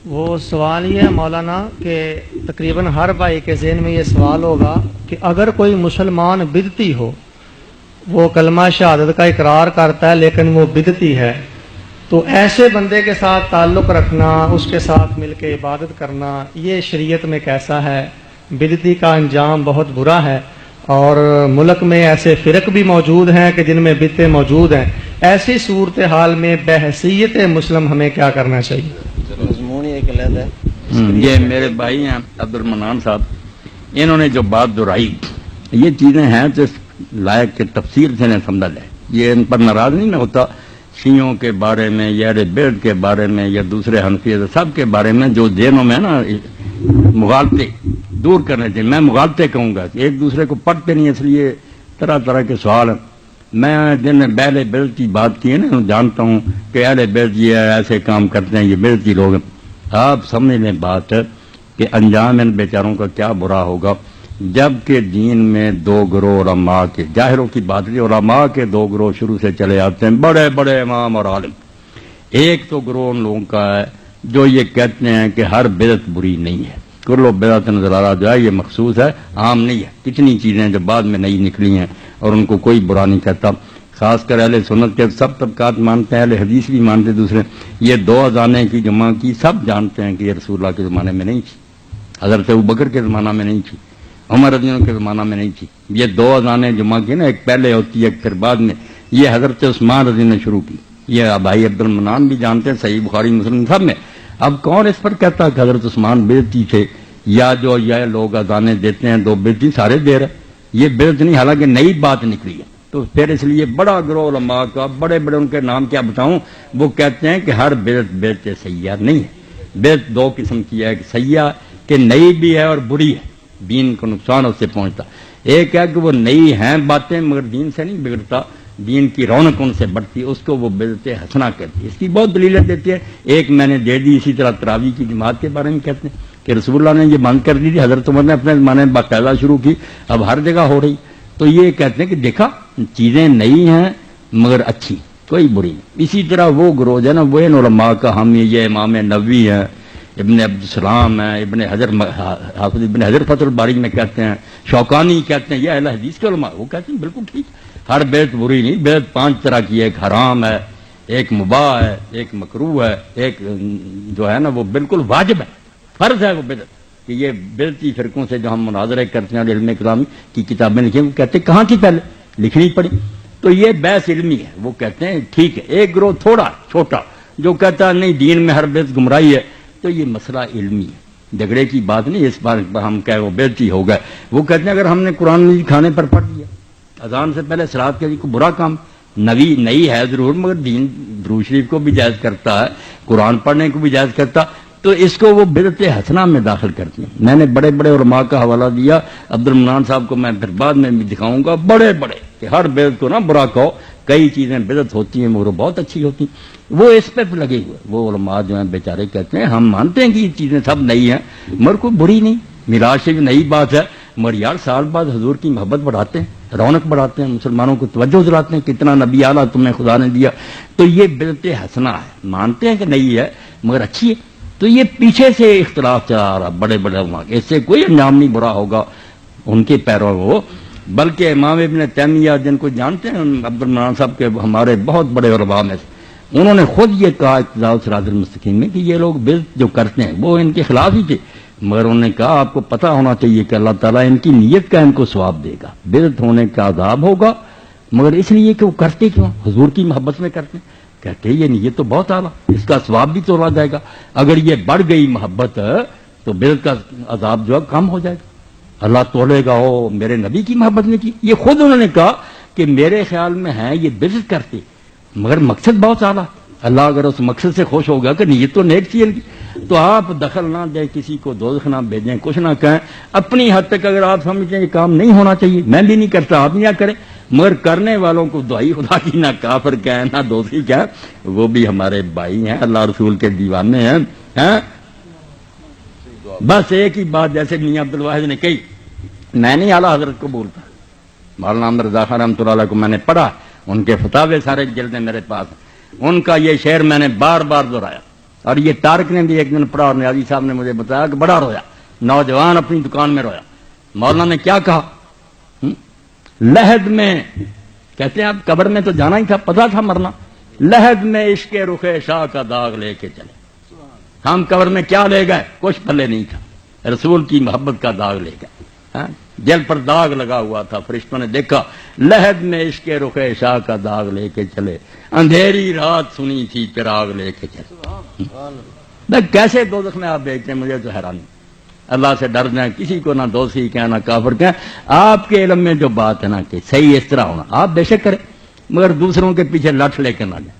وہ سوال یہ ہے مولانا کہ تقریباً ہر بھائی کے ذہن میں یہ سوال ہوگا کہ اگر کوئی مسلمان بدعتی ہو، وہ کلمہ شہادت کا اقرار کرتا ہے لیکن وہ بدعتی ہے، تو ایسے بندے کے ساتھ تعلق رکھنا، اس کے ساتھ مل کے عبادت کرنا، یہ شریعت میں کیسا ہے؟ بدعتی کا انجام بہت برا ہے، اور ملک میں ایسے فرق بھی موجود ہیں کہ جن میں بدعتیں موجود ہیں۔ ایسی صورتحال میں بحیثیت مسلم ہمیں کیا کرنا چاہیے؟ مضمون ہی ایک علیحدہ ہے۔ یہ میرے بھائی ہیں عبد المنان صاحب، انہوں نے جو بات دہرائی، یہ چیزیں ہیں تو لائق کے تفصیل سے نہیں سمجھا جائے۔ یہ ان پر ناراض نہیں نہ ہوتا، شیعوں کے بارے میں یا اہل بیت کے بارے میں یا دوسرے حنفیت سب کے بارے میں جو ذہنوں میں نا مغالطے دور کرنے چاہیے۔ میں مغالطے کہوں گا، ایک دوسرے کو پڑھتے نہیں، اس لیے طرح طرح کے سوال ہیں۔ میں جن نے اہل بیت کی بات کی ہے نا، جانتا ہوں کہ اہل بیت یہ ایسے کام کرتے ہیں، یہ بیت لوگ ہیں۔ آپ سمجھ لیں بات کہ انجام ان بیچاروں کا کیا برا ہوگا، جبکہ دین میں دو گروہ علماء کے، ظاہروں کی بات نہیں، علماء کے دو گروہ شروع سے چلے آتے ہیں، بڑے بڑے امام اور عالم۔ ایک تو گروہ ان لوگوں کا ہے جو یہ کہتے ہیں کہ ہر بدعت بری نہیں ہے، کلو بدعت ضلالہ جو ہے یہ مخصوص ہے، عام نہیں ہے۔ کتنی چیزیں جو بعد میں نئی نکلی ہیں اور ان کو کوئی برا نہیں کہتا، خاص کر اہل سنت کے سب طبقات مانتے ہیں، اہل حدیث بھی مانتے دوسرے۔ یہ دو اذانیں کی جمع کی سب جانتے ہیں کہ یہ رسول اللہ کے زمانے میں نہیں تھی، حضرت ابوبکر کے زمانہ میں نہیں تھی، عمر رضی اللہ عنہ کے زمانہ میں نہیں تھی۔ یہ دو اذانیں جمع کی نا، ایک پہلے ہوتی ہے ایک پھر بعد میں، یہ حضرت عثمان رضی اللہ عنہ نے شروع کی۔ یہ بھائی عبد المنان بھی جانتے ہیں، صحیح بخاری مسلم سب میں۔ اب کون اس پر کہتا کہ حضرت عثمان بدعتی تھے، یا جو یہ لوگ اذانیں دیتے ہیں دو بدعتی سارے دے رہے، یہ بدعت نہیں، حالانکہ نئی بات نکلی ہے۔ تو پھر اس لیے بڑا گروہ علماء کا، بڑے بڑے ان کے نام کیا بتاؤں، وہ کہتے ہیں کہ ہر بدعت بدعت سیاح نہیں ہے۔ بدعت دو قسم کی ہے، کہ سیاح کہ نئی بھی ہے اور بری ہے، دین کو نقصان اس سے پہنچتا۔ ایک ہے کہ وہ نئی ہیں باتیں مگر دین سے نہیں بگڑتا، دین کی رونق ان سے بڑھتی، اس کو وہ بدعت حسنہ کہتی ہے۔ اس کی بہت دلیلیں دیتی ہے، ایک میں نے دے دی۔ اسی طرح تراویح کی جماعت کے بارے میں کہتے ہیں کہ رسول اللہ نے یہ بند کر دی تھی، حضرت عمر نے اپنے زمانے میں باقاعدہ شروع کی، اب ہر جگہ ہو رہی۔ تو یہ کہتے ہیں کہ دیکھا چیزیں نئی ہیں مگر اچھی، کوئی بری نہیں۔ اسی طرح وہ گروہ ہے نا، وہ ان علماء کا حامی، یہ امام نووی ہے، ابن عبدالسلام ہے، ابن حجر، حافظ ابن حجر فتح الباری میں کہتے ہیں، شوکانی کہتے ہیں، یہ اہل حدیث کے علماء، وہ کہتے ہیں بالکل ٹھیک، ہر بدعت بری نہیں۔ بدعت 5 طرح کی ہے، ایک حرام ہے، ایک مباح ہے، ایک مکروہ ہے، ایک جو ہے نا وہ بالکل واجب ہے، فرض ہے وہ بدعت۔ کہ یہ بدعتی فرقوں سے جو ہم مناظرے کرتے ہیں، علم کلام کی کتابیں لکھی، وہ کہتے ہیں کہاں تھی پہلے، لکھنی پڑی۔ تو یہ بحث علمی ہے، وہ کہتے ہیں ٹھیک ہے۔ ایک گروہ تھوڑا چھوٹا جو کہتا ہے نہیں دین میں ہر بدعت گمراہی ہے، تو یہ مسئلہ علمی ہے، جھگڑے کی بات نہیں۔ اس بار ہم کہہ وہ بدعتی ہو گئے، وہ کہتے ہیں اگر ہم نے قرآن مجید کھانے پر پڑھ لیا، اذان سے پہلے صلاۃ کے لیے کوئی برا کام نئی ہے ضرور، مگر دین درود شریف کو بھی جائز کرتا ہے، قرآن پڑھنے کو بھی جائز کرتا، تو اس کو وہ بدعت حسنہ میں داخل کرتے ہیں۔ میں نے بڑے بڑے علماء کا حوالہ دیا، عبد المنان صاحب کو میں پھر بعد میں بھی دکھاؤں گا، بڑے بڑے کہ ہر بدعت کو نہ برا کہو، کئی چیزیں بدعت ہوتی ہیں مگر بہت اچھی ہوتی ہیں، وہ اس پہ لگے ہوئے۔ وہ علماء جو ہیں بیچارے کہتے ہیں ہم مانتے ہیں کہ یہ چیزیں سب نئی ہیں مگر کوئی بری نہیں، میراث سے بھی نئی بات ہے، مگر یار سال بعد حضور کی محبت بڑھاتے ہیں، رونق بڑھاتے ہیں، مسلمانوں کو توجہ دلاتے ہیں، کتنا نبی اعلیٰ تمہیں خدا نے دیا، تو یہ بدعت حسنہ ہے، مانتے ہیں کہ نئی ہے مگر اچھی ہے۔ تو یہ پیچھے سے اختلاف چلا آ رہا، بڑے بڑے علماء، اس سے کوئی انجام نہیں برا ہوگا ان کے پیروں کو، بلکہ امام ابن تیمیہ جن کو جانتے ہیں عبد المنان صاحب کے، ہمارے بہت بڑے علماء میں سے، انہوں نے خود یہ کہا اقتداء الصراط المستقیم میں کہ یہ لوگ بدعت جو کرتے ہیں وہ ان کے خلاف ہی تھے، مگر انہوں نے کہا آپ کو پتہ ہونا چاہیے کہ اللہ تعالیٰ ان کی نیت کا ان کو ثواب دے گا، بدعت ہونے کا عذاب ہوگا مگر اس لیے کہ وہ کرتے کیوں، حضور کی محبت میں کرتے ہیں۔ کہتے ہیں یہ نیت تو بہت اعلیٰ، اس کا ثواب بھی تولا جائے گا، اگر یہ بڑھ گئی محبت تو بدعت کا عذاب جو ہے کم ہو جائے گا، اللہ تولے گا او میرے نبی کی محبت نے کی۔ یہ خود انہوں نے کہا کہ میرے خیال میں ہے یہ بدعت کرتے مگر مقصد بہت اعلیٰ، اللہ اگر اس مقصد سے خوش ہوگا کہ نیت تو نیک تھی ان کی، تو آپ دخل نہ دیں، کسی کو دوزخ نہ بھیجیں، کچھ نہ کہیں، اپنی حد تک اگر آپ سمجھتے ہیں یہ کام نہیں ہونا چاہیے، میں بھی نہیں کرتا، آپ نہ کریں، مگر کرنے والوں کو دعائی خدا کی نہ کافر کہیں نہ دوسری کہیں، وہ بھی ہمارے بھائی ہیں، اللہ رسول کے دیوانے ہیں۔ بس ایک ہی بات جیسے میاں عبد الواحد نے کہی، میں نہیں اعلیٰ حضرت کو بولتا، مولانا احمد رضا خان رحمۃ اللہ علیہ کو میں نے پڑھا، ان کے فتاوے سارے جلدیں میرے پاس ہیں، ان کا یہ شعر میں نے بار بار دہرایا اور یہ طارق نے بھی ایک دن پڑھا اور نیازی صاحب نے مجھے بتایا کہ بڑا رویا، نوجوان اپنی دکان میں رویا۔ مولانا نے کیا کہا؟ لحد میں، کہتے ہیں اب قبر میں تو جانا ہی تھا، پتا تھا مرنا، لحد میں عشق رخ شاہ کا داغ لے کے چلے۔ ہم قبر میں کیا لے گئے؟ کچھ پلے نہیں تھا، رسول کی محبت کا داغ لے گئے۔ دل پر داغ لگا ہوا تھا، فرشتوں نے دیکھا لحد میں عشق رخ شاہ کا داغ لے کے چلے، اندھیری رات سنی تھی چراغ لے کے چلے۔ کیسے دوزخ میں آپ دیکھتے ہیں؟ مجھے تو حیرانی۔ اللہ سے ڈر جائیں، کسی کو نہ دوزخی کہیں نہ کافر کہیں۔ آپ کے علم میں جو بات ہے نا کہ صحیح اس طرح ہونا، آپ بے شک کریں، مگر دوسروں کے پیچھے لٹ لے کے نہ جائیں۔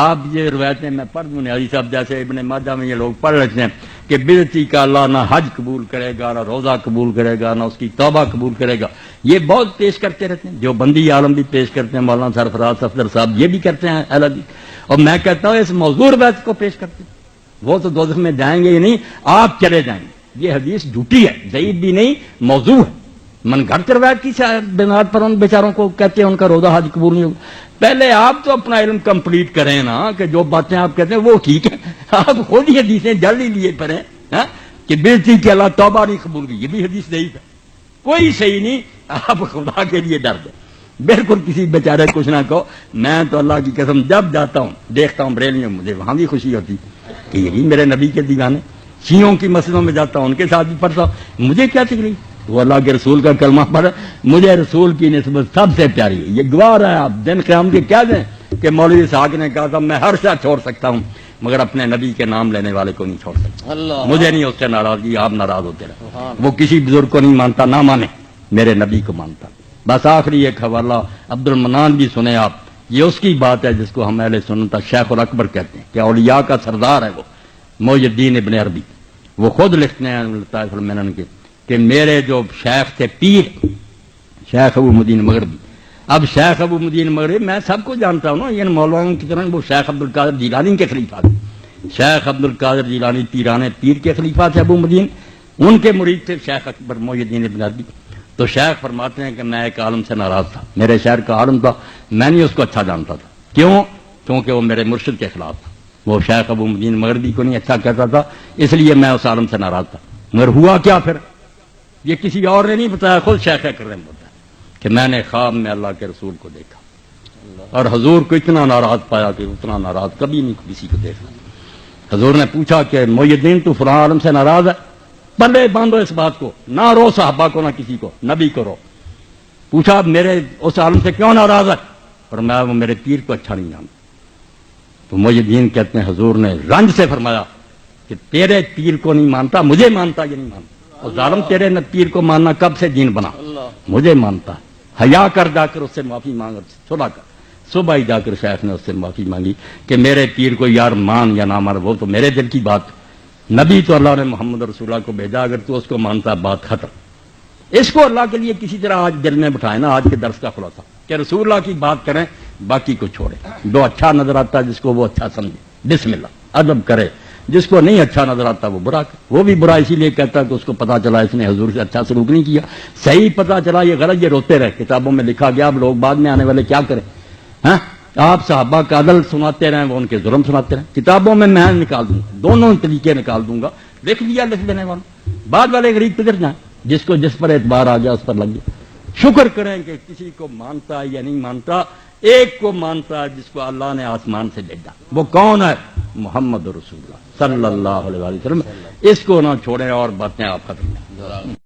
آپ یہ روایتیں میں پڑھ دوں، نیازی صاحب جیسے ابن ماجہ میں یہ لوگ پڑھ لیتے ہیں کہ بدعتی کا اللہ نہ حج قبول کرے گا، نہ روزہ قبول کرے گا، نہ اس کی توبہ قبول کرے گا۔ یہ بہت پیش کرتے رہتے ہیں، جو بندی عالم بھی پیش کرتے ہیں، مولانا سرفراز صفدر صاحب یہ بھی کرتے ہیں اہل حدیث، اور میں کہتا ہوں اس موضوع روایت کو پیش کرتے ہیں۔ وہ تو دوزخ میں جائیں گے ہی نہیں، آپ چلے جائیں گے۔ یہ حدیث جھوٹی ہے، ضعیف بھی نہیں، موضوع ہے۔ من گھڑت روایت کی بنیاد پر ان بیچاروں کو کہتے ہیں ان کا روزہ حج قبول نہیں ہوگا۔ پہلے آپ تو اپنا علم کمپلیٹ کریں نا، کہ جو باتیں آپ کہتے ہیں وہ ٹھیک ہے، آپ خود ہی حدیثیں جلد ہی لیے پڑھیں کہ بےزتی کی اللہ توبہ نہیں قبول کی، یہ بھی حدیث ضعیف ہے، کوئی صحیح نہیں۔ آپ خدا کے لیے ڈر دیں، بالکل کسی بیچارے کچھ نہ کہو۔ میں تو اللہ کی قسم جب جاتا ہوں دیکھتا ہوں بریلی میں، مجھے وہاں بھی خوشی ہوتی کہ یہ بھی میرے نبی کے دیوانے۔ شیعوں کی مسجدوں میں جاتا ہوں، ان کے ساتھ بھی پڑھتا ہوں، مجھے کیا تکلیف؟ وہ اللہ کے رسول کا کلمہ پڑھ، مجھے رسول کی نسبت سب سے پیاری ہے۔ یہ گواہ ہے آپ دن قیام کے کیا دیں کہ مولوی اسحاق نے کہا تھا میں ہر شے چھوڑ سکتا ہوں مگر اپنے نبی کے نام لینے والے کو نہیں چھوڑ سکتا۔ اللہ مجھے نہیں اس سے ناراضگی، آپ ناراض ہوتے رہے۔ وہ کسی بزرگ کو نہیں مانتا، نہ مانے، میرے نبی کو مانتا۔ بس آخری ایک حوالہ عبد المنان بھی سنے آپ، یہ اس کی بات ہے جس کو ہم اہل سنت شیخ الاکبر کہتے ہیں کہ اولیاء کا سردار ہے وہ، محی الدین ابن عربی۔ وہ خود لکھتے ہیں لطائف المنن کے کہ میرے جو شیخ تھے پیر، شیخ ابو مدین مغربی۔ اب شیخ ابو مدین مغربی میں سب کو جانتا ہوں نا، یہ مولانا کی طرح وہ شیخ عبد القادر جیلانی کے خلیفہ تھے۔ شیخ عبد القادر جیلانی پیرانے پیر کے خلیفہ تھے ابو مدین، ان کے مرید تھے شیخ اکبر محی الدین ابن عربی۔ تو شیخ فرماتے ہیں کہ میں ایک عالم سے ناراض تھا، میرے شہر کا عالم تھا، میں نہیں اس کو اچھا جانتا تھا۔ کیوں؟ کیونکہ وہ میرے مرشد کے خلاف تھا، وہ شیخ ابو مدین مغربی کو نہیں اچھا کہتا تھا، اس لیے میں اس عالم سے ناراض تھا۔ مگر ہوا کیا پھر؟ یہ کسی اور نے نہیں بتایا، خود شیخ اکرم نے بتایا کہ میں نے خواب میں اللہ کے رسول کو دیکھا اور حضور کو اتنا ناراض پایا کہ اتنا ناراض کبھی نہیں کسی کو دیکھا۔ حضور نے پوچھا کہ محی الدین تو فلاں عالم سے ناراض ہے، پلے باندھو اس بات کو، نہ رو صحابہ کو نہ کسی کو، نبی کو رو۔ پوچھا میرے اس عالم سے کیوں ناراض ہے؟ اور میں وہ میرے پیر کو اچھا نہیں جانتا۔ تو محی الدین کہتے ہیں حضور نے رنج سے فرمایا کہ تیرے پیر کو نہیں مانتا، مجھے مانتا یہ نہیں مانتا۔ اور ظالم تیرے پیر کو ماننا کب سے دین بنا؟ مجھے مانتا، حیا کر جا کر اس سے معافی مانگ، صبح کر۔ صبح ہی جا کر شیخ نے اس سے معافی مانگی کہ میرے پیر کو یار مان یا نہ مان وہ تو میرے دل کی بات، نبی تو اللہ نے محمد رسول اللہ کو بھیجا، اگر تو اس کو مانتا بات ختم۔ اس کو اللہ کے لیے کسی طرح آج دل میں بٹھائے نا، آج کے درس کا خلاصہ کہ رسول اللہ کی بات کریں، باقی کو چھوڑیں۔ جو اچھا نظر آتا ہے جس کو وہ اچھا سمجھے، بسم اللہ ادب کرے، جس کو نہیں اچھا نظر آتا وہ برا کرے۔ وہ بھی برا اسی لیے کہتا ہے کہ اس کو پتا چلا اس نے حضور سے اچھا سلوک نہیں کیا، صحیح پتا چلا یہ غلط، یہ روتے رہے۔ کتابوں میں لکھا گیا، اب لوگ بعد میں آنے والے کیا کریں؟ ہاں آپ صحابہ کا عدل سناتے رہیں، وہ ان کے ظلم سناتے رہیں۔ کتابوں میں نکال دوں گا، دونوں طریقے نکال دوں گا، لکھ لیا لکھ دینے والا، بعد والے غریب پدر جائیں، جس کو جس پر اعتبار آ گیا اس پر لگ گیا۔ شکر کریں کہ کسی کو مانتا یا نہیں مانتا، ایک کو مانتا ہے جس کو اللہ نے آسمان سے بھیجا۔ وہ کون ہے؟ محمد رسول اللہ صلی اللہ علیہ وسلم۔ اس کو نہ چھوڑیں اور باتیں آپ ختم کریں۔